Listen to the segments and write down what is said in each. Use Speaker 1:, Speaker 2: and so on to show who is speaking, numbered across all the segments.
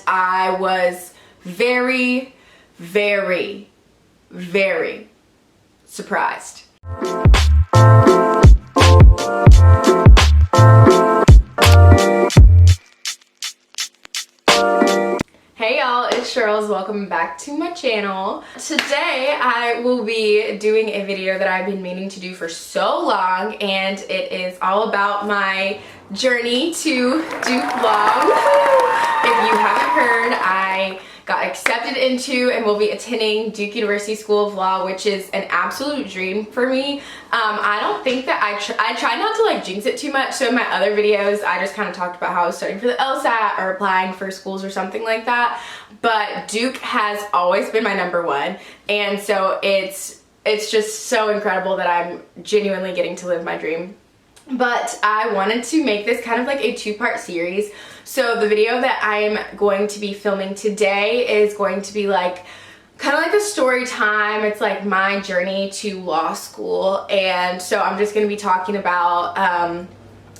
Speaker 1: I was very, very, very surprised. Hey y'all, it's Shirley. Welcome back to my channel. Today I will be doing a video that I've been meaning to do for so long, and it is all about my journey to Duke Law. If you haven't heard, I got accepted into and will be attending Duke University School of Law, which is an absolute dream for me. I don't think that I try not to like jinx it too much, so in my other videos I just kind of talked about how I was studying for the Lsat or applying for schools or something like that, but Duke has always been my number one, and so it's just so incredible that I'm genuinely getting to live my dream. But I wanted to make this kind of like a two-part series. So the video that I'm going to be filming today is going to be like kind of like a story time. It's like my journey to law school, and so I'm just going to be talking about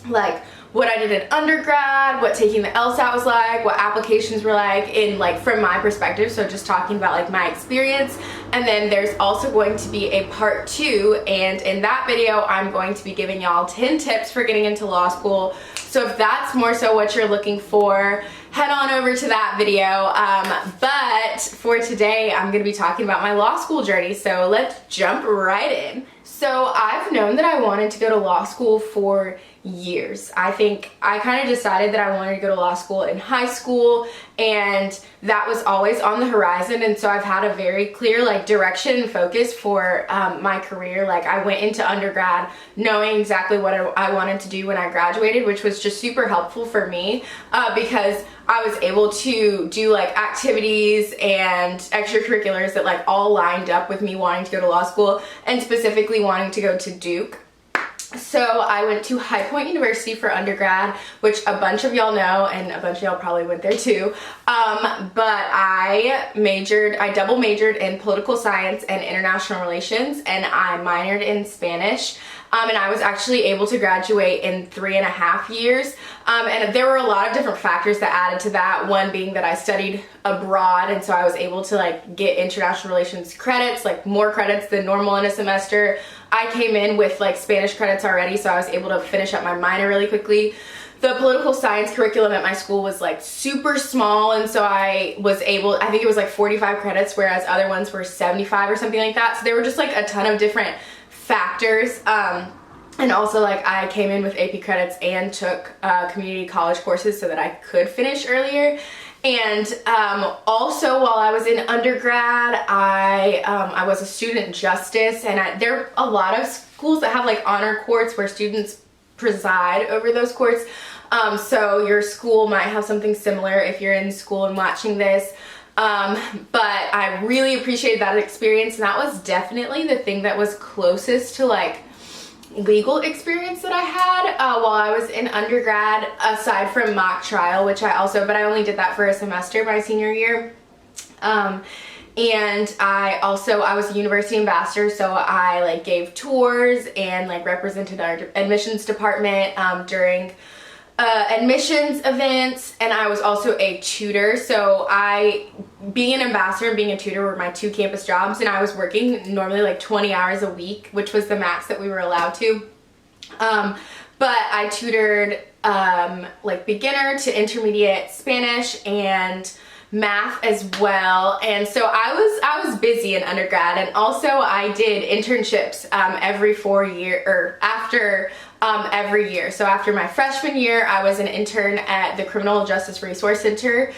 Speaker 1: like what I did in undergrad, what taking the LSAT was like, what applications were like in like from my perspective, so just talking about like my experience. And then there's also going to be a part 2, and in that video I'm going to be giving y'all 10 tips for getting into law school. So if that's more so what you're looking for, head on over to that video. But for today I'm going to be talking about my law school journey, so let's jump right in. So I've known that I wanted to go to law school for years. I think I kind of decided that I wanted to go to law school in high school, and that was always on the horizon, and so I've had a very clear like direction and focus for my career. Like I went into undergrad knowing exactly what I wanted to do when I graduated, which was just super helpful for me because I was able to do like activities and extracurriculars that like all lined up with me wanting to go to law school, and specifically wanting to go to Duke. So I went to High Point University for undergrad, which a bunch of y'all know, and a bunch of y'all probably went there too. But I double majored in political science and international relations, and I minored in Spanish. And I was actually able to graduate in 3.5 years. And there were a lot of different factors that added to that. One being that I studied abroad, and so I was able to like get international relations credits, like more credits than normal in a semester. I came in with like Spanish credits already, so I was able to finish up my minor really quickly. The political science curriculum at my school was like super small, and so I was able, I think it was like 45 credits, whereas other ones were 75 or something like that. So there were just like a ton of different factors. And also like I came in with AP credits and took community college courses so that I could finish earlier. And also while I was in undergrad, I was a student justice, and there are a lot of schools that have like honor courts where students preside over those courts. So your school might have something similar if you're in school and watching this. But I really appreciated that experience, and that was definitely the thing that was closest to like legal experience that I had while I was in undergrad, aside from mock trial, which but I only did that for a semester my senior year. And I was a university ambassador, so I like gave tours and like represented our admissions department during admissions events, and I was also a tutor. So being an ambassador and being a tutor were my 2 campus jobs, and I was working normally like 20 hours a week, which was the max that we were allowed to. But I tutored like beginner to intermediate Spanish and math as well, and so I was busy in undergrad, and also I did internships every 4 years, or after every year. So after my freshman year, I was an intern at the Criminal Justice Resource Center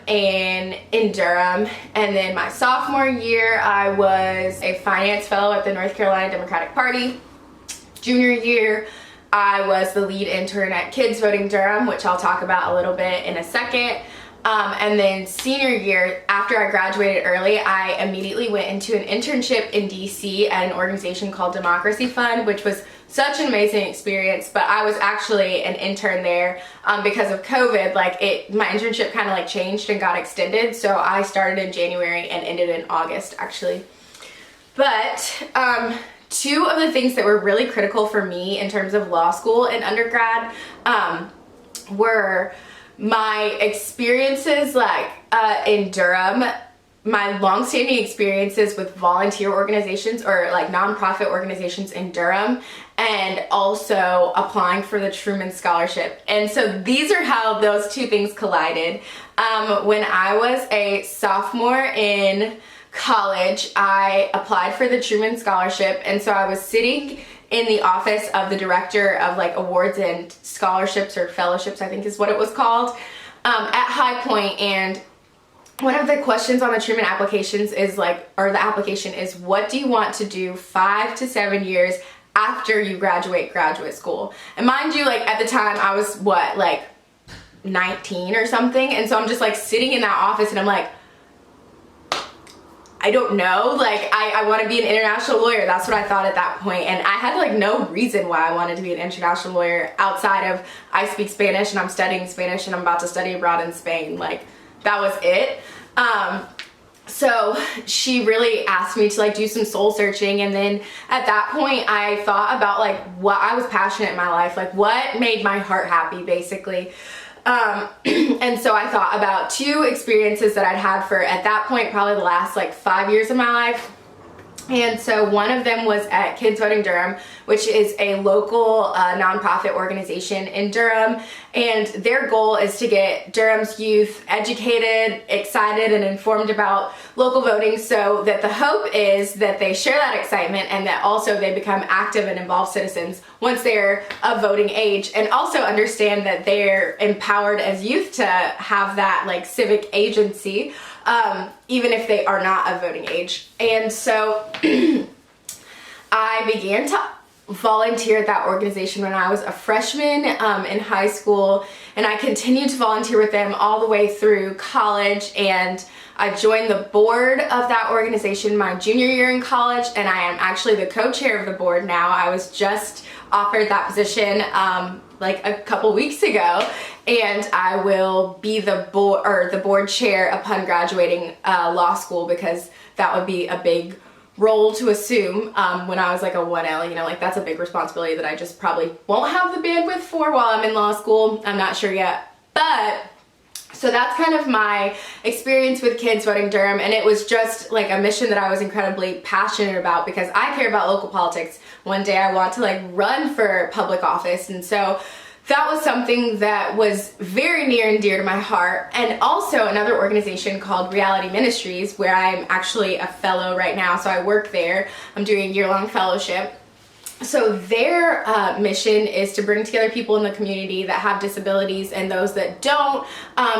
Speaker 1: in Durham, and then my sophomore year I was a finance fellow at the North Carolina Democratic Party. Junior year I was the lead intern at Kids Voting Durham, which I'll talk about a little bit in a second. And then senior year, after I graduated early, I immediately went into an internship in DC at an organization called Democracy Fund, which was such an amazing experience. But I was actually an intern there because of COVID. My internship kind of like changed and got extended, so I started in January and ended in August actually. But two of the things that were really critical for me in terms of law school and undergrad were my experiences like in Durham, my long-standing experiences with volunteer organizations or like nonprofit organizations in Durham, and also applying for the Truman Scholarship. And so these are how those two things collided. When I was a sophomore in college, I applied for the Truman Scholarship, and so I was sitting in the office of the director of like awards and scholarships or fellowships, I think is what it was called, at High Point. And one of the questions on the Truman applications is like, or the application is, what do you want to do 5 to 7 years after you graduate graduate school? And mind you, like at the time I was what, like 19 or something, and so I'm just like sitting in that office and I'm like, I don't know, like I want to be an international lawyer. That's what I thought at that point, and I had like no reason why I wanted to be an international lawyer outside of I speak Spanish and I'm studying Spanish and I'm about to study abroad in Spain. Like that was it. So she really asked me to like do some soul searching, and then at that point I thought about like what I was passionate in my life, like what made my heart happy basically. And so I thought about 2 experiences that I'd had for, at that point, probably the last like 5 years of my life. And so one of them was at Kids Voting Durham, which is a local nonprofit organization in Durham, and their goal is to get Durham's youth educated, excited, and informed about local voting, so that the hope is that they share that excitement and that also they become active and involved citizens once they're of voting age, and also understand that they're empowered as youth to have that like civic agency, even if they are not of voting age. And so I began to volunteer at that organization when I was a freshman in high school, and I continued to volunteer with them all the way through college, and I joined the board of that organization my junior year in college, and I am actually the co-chair of the board now. I was just offered that position like a couple weeks ago, and I will be the board chair upon graduating law school, because that would be a big role to assume when I was like a 1L, you know, like that's a big responsibility that I just probably won't have the bandwidth for while I'm in law school. I'm not sure yet, but so that's kind of my experience with Kids Voting Durham, and it was just like a mission that I was incredibly passionate about because I care about local politics. One day I want to like run for public office, and so that was something that was very near and dear to my heart. And also another organization called Reality Ministries, where I'm actually a fellow right now, so I work there. I'm doing a year-long fellowship. So their mission is to bring together people in the community that have disabilities and those that don't,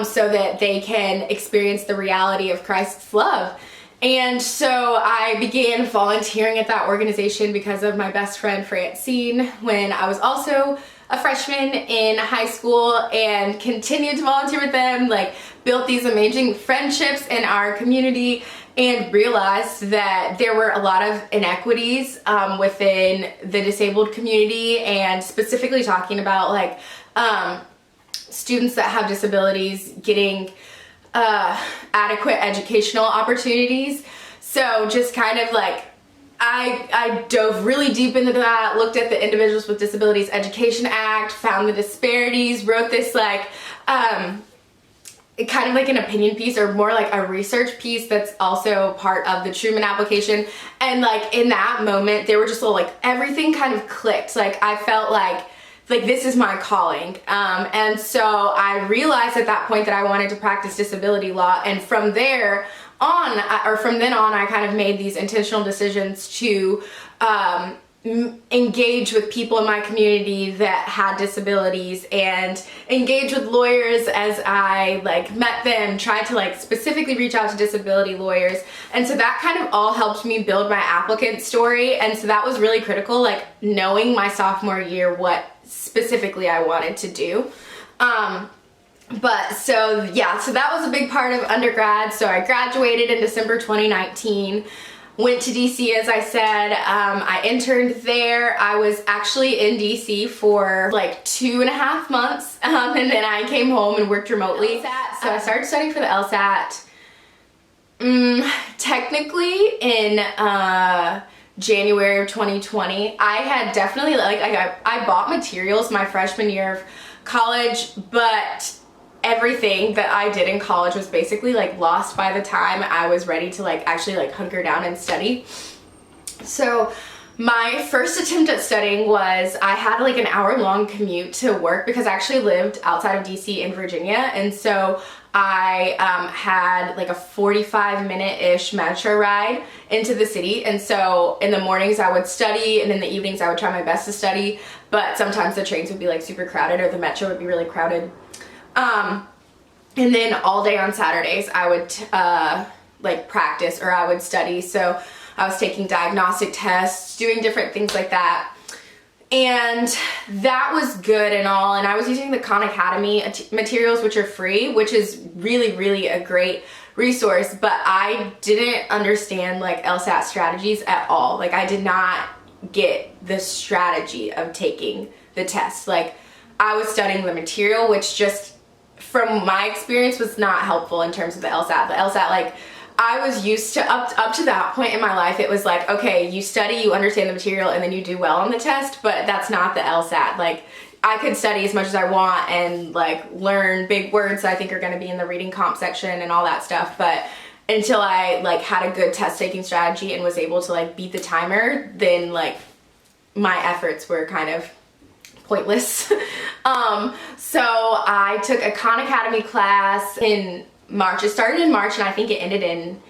Speaker 1: so that they can experience the reality of Christ's love. And so I began volunteering at that organization because of my best friend Francine when I was also a freshman in high school, and continued to volunteer with them, like built these amazing friendships in our community, and realized that there were a lot of inequities within the disabled community, and specifically talking about like students that have disabilities getting adequate educational opportunities. So just kind of like I dove really deep into that, looked at the Individuals with Disabilities Education Act, found the disparities, wrote this like kind of like an opinion piece, or more like a research piece that's also part of the Truman application. And like in that moment there were just little, like everything kind of clicked. Like I felt like this is my calling. And so I realized at that point that I wanted to practice disability law, and from there on, or from then on, I kind of made these intentional decisions to engage with people in my community that had disabilities, and engage with lawyers as I like met them, tried to like specifically reach out to disability lawyers. And so that kind of all helped me build my applicant story. And so that was really critical, like knowing my sophomore year what specifically I wanted to do. But so yeah, so that was a big part of undergrad. So I graduated in December 2019, went to DC, as I said. I interned there. I was actually in DC for like 2.5 months, and then I came home and worked remotely. LSAT. So I started studying for the LSAT technically in January of 2020. I had definitely I bought materials my freshman year of college, but everything that I did in college was basically like lost by the time I was ready to like actually like hunker down and study. So my first attempt at studying was, I had like an hour-long commute to work because I actually lived outside of DC in Virginia, and so I had like a 45-minute-ish metro ride into the city. And so in the mornings I would study, and in the evenings I would try my best to study, but sometimes the trains would be like super crowded or the metro would be really crowded. And then all day on Saturdays I would like practice, or I would study. So I was taking diagnostic tests, doing different things like that. And that was good and all, and I was using the Khan Academy materials, which are free, which is really, really a great resource, but I didn't understand like Lsat Strategies at all. Like, I did not get the strategy of taking the test. Like, I was studying the material, which just, from my experience, was not helpful in terms of the LSAT. The LSAT, like, I was used to, up to that point in my life, it was like, okay, you study, you understand the material, and then you do well on the test, but that's not the LSAT. Like, I could study as much as I want and like learn big words that I think are going to be in the reading comp section and all that stuff, but until I like had a good test taking strategy and was able to like beat the timer, then like my efforts were kind of pointless. So I took a Khan Academy class in March. It started in March and I think it ended in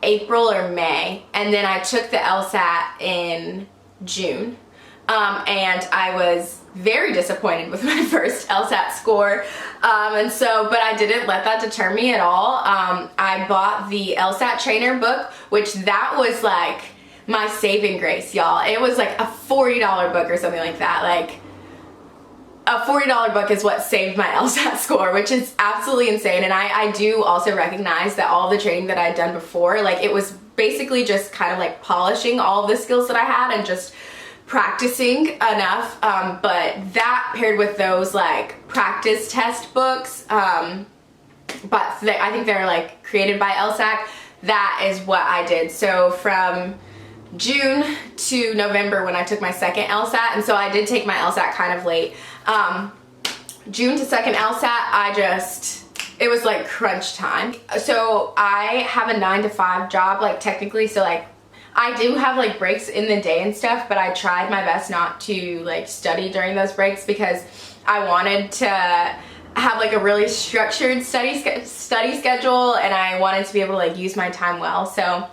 Speaker 1: April or May, and then I took the LSAT in June, and I was very disappointed with my first LSAT score, and so, but I didn't let that deter me at all. I bought the LSAT trainer book, which that was like my saving grace, y'all. It was like a $40 book or something like that. Like, a $40 book is what saved my LSAT score, which is absolutely insane. And I do also recognize that all the training that I'd done before, like, it was basically just kind of like polishing all of the skills that I had and just practicing enough. But that paired with those like practice test books, but I think they're like created by LSAC, that is what I did. So from June to November when I took my second LSAT, and so I did take my LSAT kind of late. June to second LSAT, it was like crunch time. So I have a 9-to-5 job, like technically, so like I do have like breaks in the day and stuff, but I tried my best not to like study during those breaks because I wanted to have like a really structured study schedule, and I wanted to be able to like use my time well. So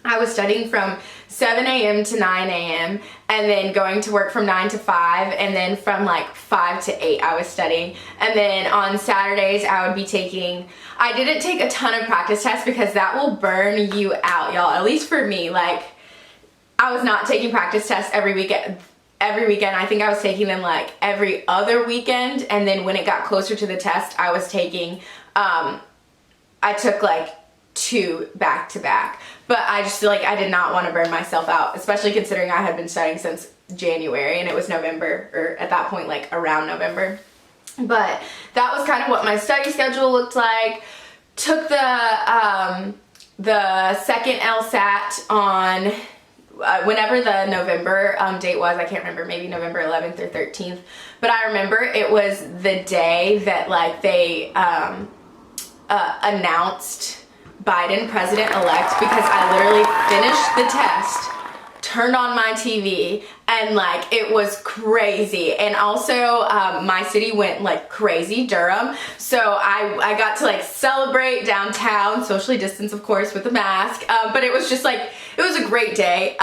Speaker 1: I was studying from 7 a.m. to 9 a.m. and then going to work from 9 to 5, and then from like 5 to 8 I was studying. And then on Saturdays I would be I didn't take a ton of practice tests because that will burn you out, y'all. At least for me, like, I was not taking practice tests every weekend. I think I was taking them like every other weekend, and then when it got closer to the test I was taking, I took like 2 back to back, but I just feel like I did not want to burn myself out, especially considering I had been studying since January and it was November, or at that point like around November. But that was kind of what my study schedule looked like. Took the second LSAT on whenever the November date was. I can't remember, maybe November 11th or 13th, but I remember it was the day that like they announced Biden president-elect, because I literally finished the test, turned on my TV, and like it was crazy. And also my city went like crazy, Durham, so I got to like celebrate downtown, socially distanced of course with a mask, but it was just like, it was a great day.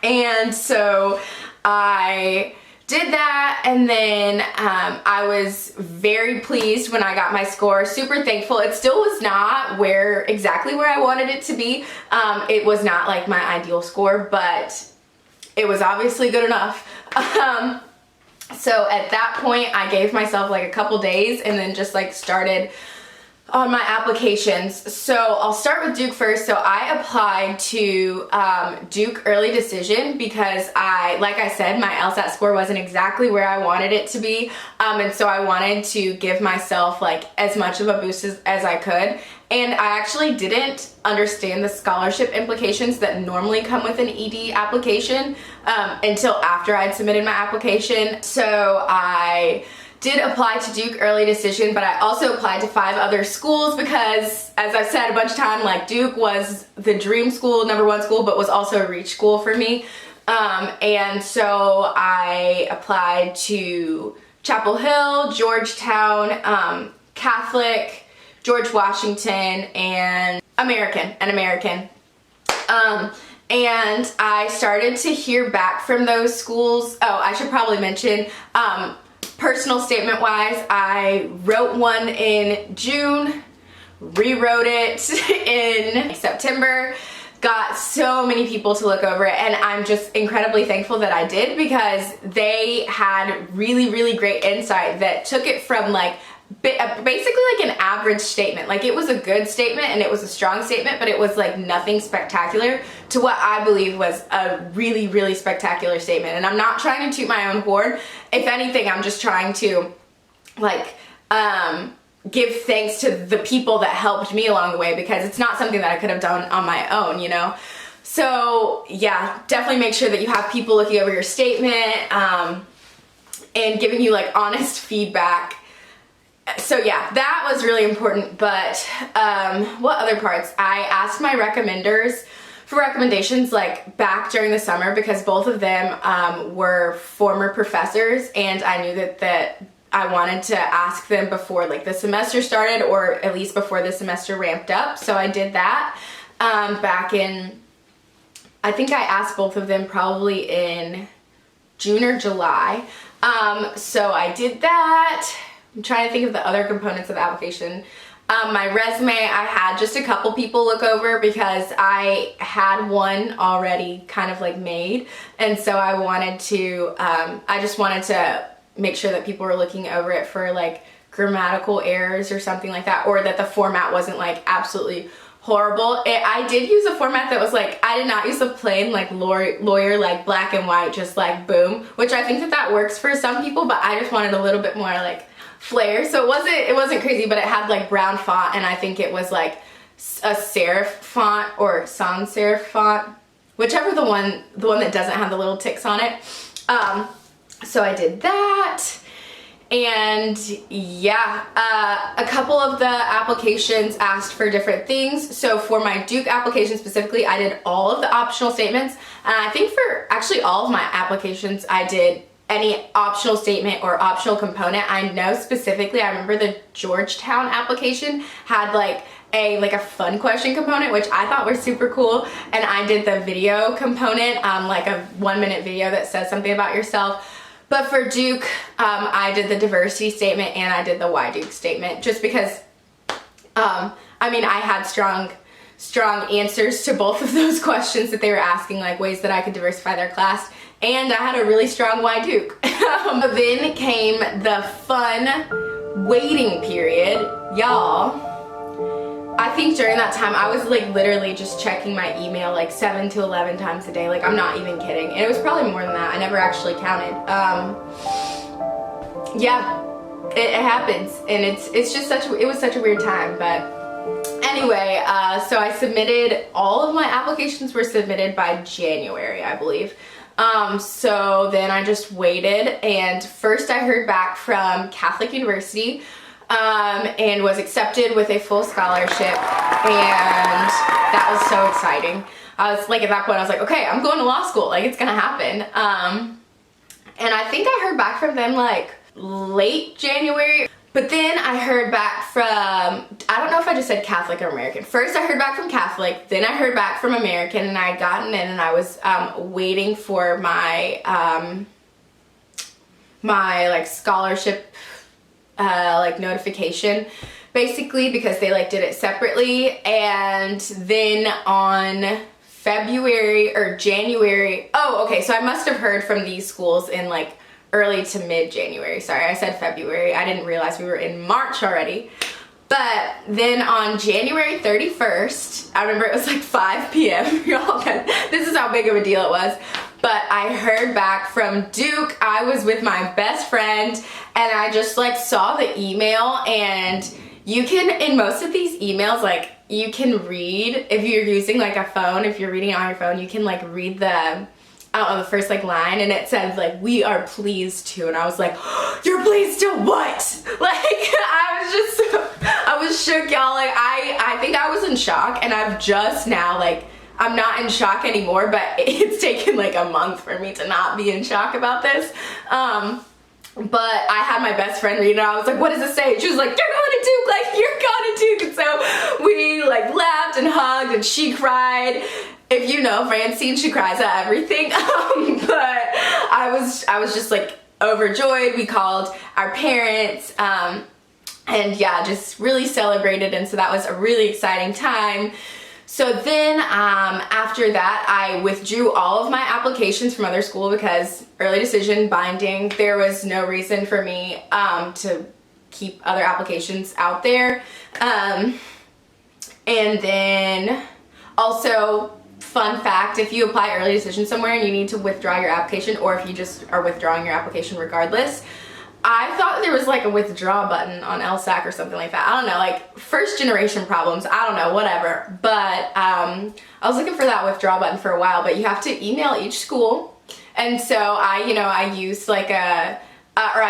Speaker 1: And so I did that, and then I was very pleased when I got my score, super thankful. It still was not exactly where I wanted it to be. It was not like my ideal score, but it was obviously good enough. So at that point I gave myself like a couple days and then just like started on my applications. So I'll start with Duke first. So I applied to Duke Early Decision because like I said, my LSAT score wasn't exactly where I wanted it to be. And so I wanted to give myself like as much of a boost as I could. And I actually didn't understand the scholarship implications that normally come with an ED application until after I'd submitted my application. So I did apply to Duke early decision, but I also applied to 5 other schools because, as I've said a bunch of times, like Duke was the dream school, #1 school, but was also a reach school for me. And so I applied to Chapel Hill, Georgetown, Catholic, George Washington, and American. And I started to hear back from those schools. Oh, I should probably mention, personal statement wise, I wrote one in June, rewrote it in September, got so many people to look over it, and I'm just incredibly thankful that I did, because they had really, really great insight that took it from like basically like an average statement. Like, it was a good statement and it was a strong statement, but it was like nothing spectacular, to what I believe was a really, really spectacular statement. And I'm not trying to toot my own horn. If anything, I'm just trying to like give thanks to the people that helped me along the way, because it's not something that I could have done on my own, you know? So yeah, definitely make sure that you have people looking over your statement and giving you like honest feedback. So yeah, that was really important. But what other parts? I asked my recommenders for recommendations like back during the summer, because both of them were former professors, and I knew that I wanted to ask them before like the semester started, or at least before the semester ramped up. So I did that back in, I think I asked both of them probably in June or July. So I did that. I'm trying to think of the other components of the application. My resume, I had just a couple people look over, because I had one already kind of like made, and so I wanted to, I just wanted to make sure that people were looking over it for like grammatical errors or something like that, or that the format wasn't like absolutely horrible. I did use a format that was like, I did not use a plain like lawyer like black and white, just like boom, which I think that works for some people, but I just wanted a little bit more like flair. So it wasn't crazy, but it had like brown font, and I think it was like a serif font or sans serif font, whichever the one that doesn't have the little ticks on it. So I did that, and yeah, a couple of the applications asked for different things. So for my Duke application specifically, I did all of the optional statements, and I think for actually all of my applications, I did any optional statement or optional component. I know specifically, I remember the Georgetown application had like a fun question component, which I thought was super cool, and I did the video component, like a 1-minute video that says something about yourself. But for Duke, I did the diversity statement and I did the why Duke statement, just because I mean, I had strong answers to both of those questions that they were asking, like ways that I could diversify their class, and I had a really strong why Duke. Then came the fun waiting period. Y'all, I think during that time I was like literally just checking my email like 7 to 11 times a day. Like, I'm not even kidding. And it was probably more than that. I never actually counted. Yeah, it happens, and it's just it was such a weird time. But anyway, so I submitted, all of my applications were submitted by January, I believe. So then I just waited, and first I heard back from Catholic University, and was accepted with a full scholarship, and that was so exciting. I was like, at that point I was like, okay, I'm going to law school, like it's gonna happen. And I think I heard back from them like late January. But then I heard back from, I don't know if I just said Catholic or American. First I heard back from Catholic, then I heard back from American, and I had gotten in, and I was waiting for my my like scholarship like notification, basically, because they like did it separately. And then on February or January, oh okay, so I must have heard from these schools in like early to mid-January. Sorry, I said February. I didn't realize we were in March already. But then on January 31st, I remember it was like 5 p.m. Y'all, this is how big of a deal it was. But I heard back from Duke. I was with my best friend, and I just like saw the email, and you can, in most of these emails, like you can read, if you're using like a phone, if you're reading it on your phone, you can like read the I don't know, the first like line, and it said like, "We are pleased to," and I was like, oh, "You're pleased to what?" Like, I was shook, y'all. Like, I think I was in shock, and I've just now, like, I'm not in shock anymore, but it's taken like a month for me to not be in shock about this. But I had my best friend read it, and I was like, "What does it say?" And she was like, "You're going to Duke, like, you're going to Duke." And so we like laughed and hugged, and she cried. If you know Francine, she cries at everything. But I was just like overjoyed. We called our parents, and yeah, just really celebrated. And so that was a really exciting time. So then after that, I withdrew all of my applications from other school because early decision binding, there was no reason for me to keep other applications out there. And then also, fun fact, if you apply early decision somewhere and you need to withdraw your application, or if you just are withdrawing your application regardless, I thought there was like a withdraw button on LSAC or something like that. I don't know, like first generation problems, I don't know, whatever. But I was looking for that withdraw button for a while, but you have to email each school. And so I used like I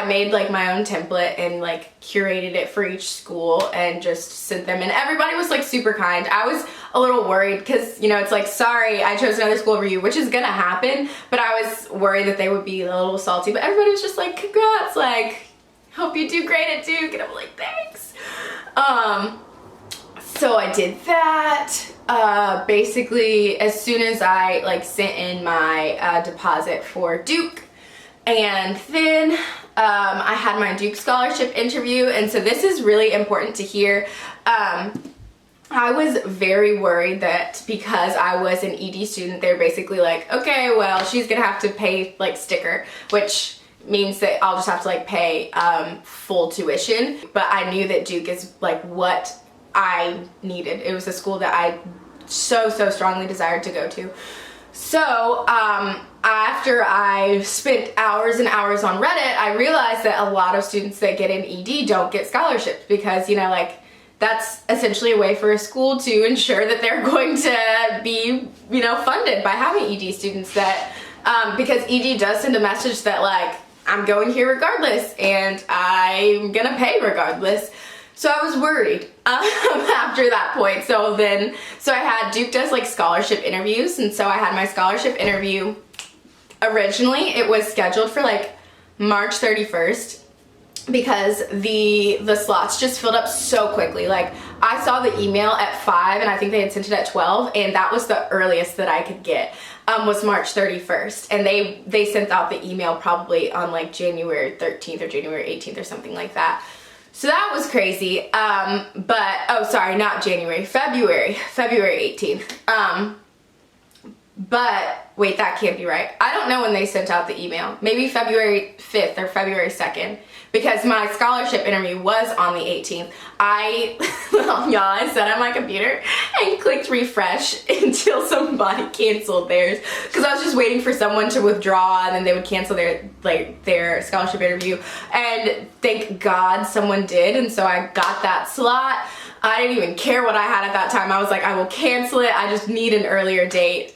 Speaker 1: made like my own template and like curated it for each school and just sent them, and everybody was like super kind. I was a little worried because, it's like, sorry, I chose another school over you, which is gonna happen, but I was worried that they would be a little salty, but everybody was just like, congrats, like, hope you do great at Duke, and I'm like, thanks. So I did that. Basically, as soon as I like sent in my deposit for Duke, and then I had my Duke Scholarship interview, and so this is really important to hear. I was very worried that because I was an ED student, they're basically like, okay, well, she's gonna have to pay like sticker, which means that I'll just have to like pay full tuition. But I knew that Duke is like what I needed. It was a school that I so strongly desired to go to. So after I spent hours and hours on Reddit, I realized that a lot of students that get an ED don't get scholarships because, like, that's essentially a way for a school to ensure that they're going to be, funded by having ED students, that because ED does send a message that like, I'm going here regardless and I'm gonna pay regardless. So I was worried after that point. So I had Duke does like scholarship interviews, and so I had my scholarship interview. Originally, it was scheduled for like March 31st because the slots just filled up so quickly. Like, I saw the email at 5 and I think they had sent it at 12, and that was the earliest that I could get, was March 31st. And they sent out the email probably on like January 13th or January 18th or something like that. So that was crazy. Not January, February 18th. But wait, that can't be right. I don't know when they sent out the email. Maybe February 5th or February 2nd, because my scholarship interview was on the 18th. I sat on my computer and clicked refresh until somebody canceled theirs, because I was just waiting for someone to withdraw and then they would cancel their scholarship interview. And thank God someone did, and so I got that slot. I didn't even care what I had at that time. I was like, I will cancel it. I just need an earlier date.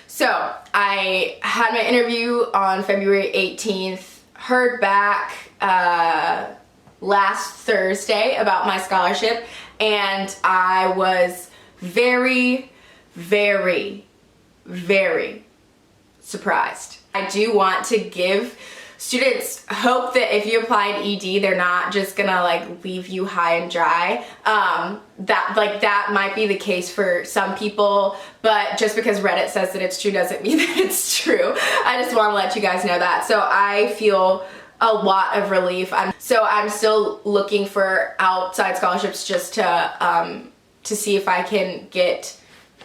Speaker 1: So I had my interview on February 18th, heard back last Thursday about my scholarship, and I was very, very, very surprised. I do want to give students hope that if you apply in ED, they're not just gonna like leave you high and dry. That might be the case for some people, but just because Reddit says that it's true doesn't mean that it's true. I just want to let you guys know that. So I feel a lot of relief. I'm still looking for outside scholarships just to see if I can get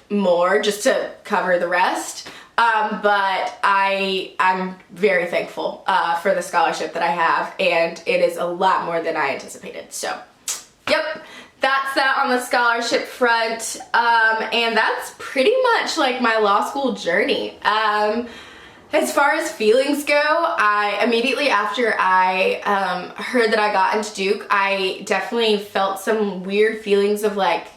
Speaker 1: more just to cover the rest. But I'm very thankful for the scholarship that I have, and it is a lot more than I anticipated. So, yep, that's that on the scholarship front, and that's pretty much like my law school journey. As far as feelings go, I immediately after I heard that I got into Duke, I definitely felt some weird feelings of like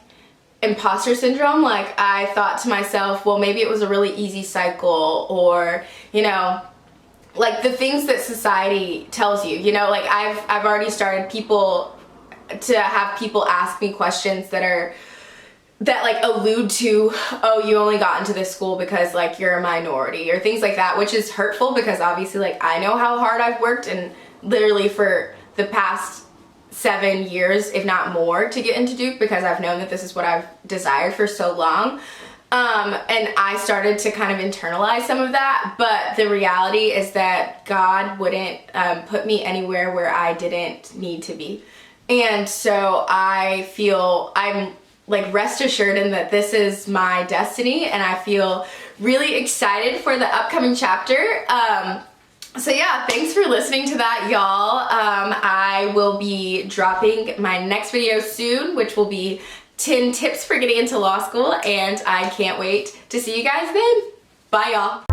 Speaker 1: imposter syndrome. Like, I thought to myself, well, maybe it was a really easy cycle, or, you know, like the things that society tells you, you know, like I've already started to have people ask me questions that like allude to, oh, you only got into this school because like you're a minority, or things like that, which is hurtful because obviously like I know how hard I've worked, and literally for the past 7 years, if not more, to get into Duke, because I've known that this is what I've desired for so long. And I started to kind of internalize some of that, but the reality is that God wouldn't put me anywhere where I didn't need to be. And so I feel, I'm like rest assured in that this is my destiny, and I feel really excited for the upcoming chapter. So yeah, thanks for listening to that, y'all. I will be dropping my next video soon, which will be 10 tips for getting into law school, and I can't wait to see you guys then. Bye, y'all.